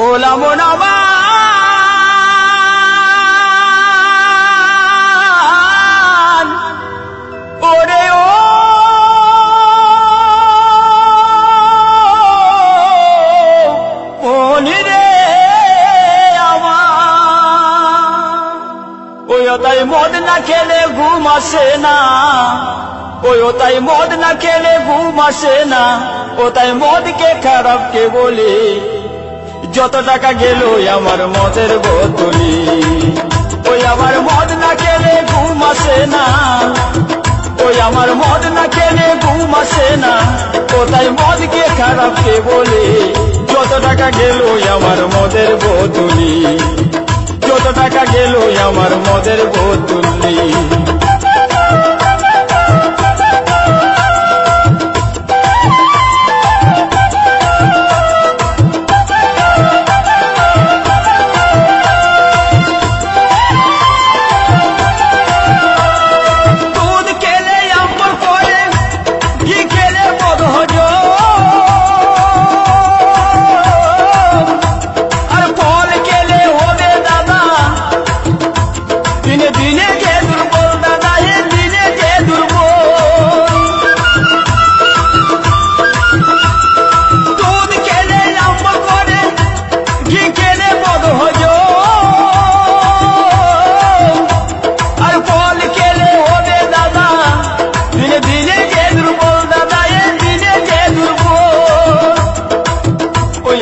OLA মোনামান ওরে ও মনি রে আমার ওই তাই মদ না খেলে ঘুম আসে না ওই তাই মদ না খেলে ঘুম আসে না ও তাই মদকে খারাপ কে বলে যত টাকা গেল আমার মদের বোতলি ওই আমার মদ না খেলে ঘুম আসে না ওই আমার মদ না খেলে ঘুম আসে না ও তাই মদকে খারাপ কে বলে যত টাকা গেল আমার মদের বোতলি যত টাকা গেল আমার মদের বোতলি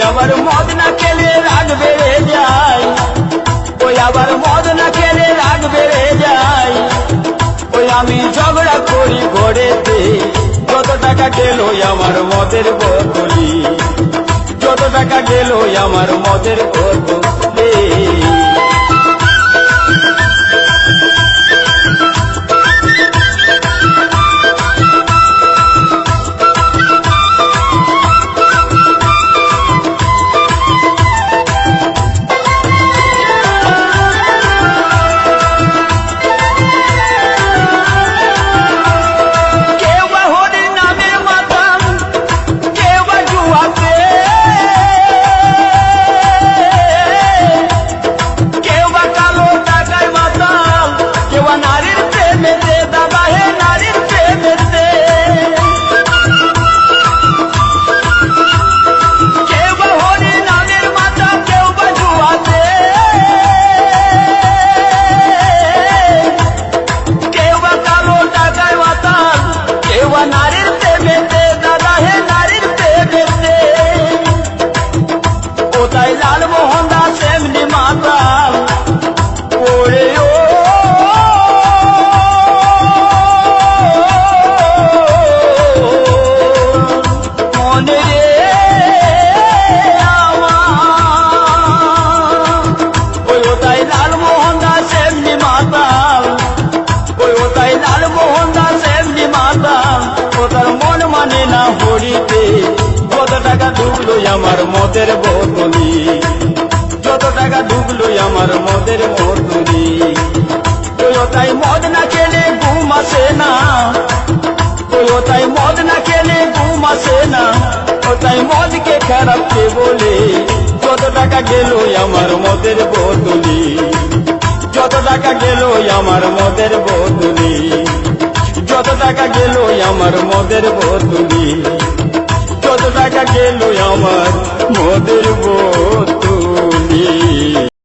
আবার মদ না খেলে রাগ বেড়ে যায় ওই আবার মদ না খেলে রাগ বেড়ে যায় ওই আমি ঝগড়া করি ঘরেতে যত টাকা গেল আমার মদের বোতলি যত টাকা গেল আমার মদের বোতলি তাই লাল মোহন দাস এমনি মাতাল ওরে ও মনে রে আমার ওই তাই লাল মোহন দাস এমনি মাতাল ওই তাই লাল মোহন দাস এমনি মাতাল ও তার মন মানে না হরিতে কত টাকা ডুবলো আমার মদের বোতলি যত টাকা ডুবলো আমার মদের বোতলি ওই তাই মদ না খেলে ঘুম আসে না ওই তাই মদ না খেলে ঘুম আসে না ও তাই মদকে খারাপ কে বলে যত টাকা গেল আমার মদের বোতলি যত টাকা গেল আমার মদের বোতলি যত টাকা গেল আমার মদের বোতলি যত টাকা গেল আমার মদের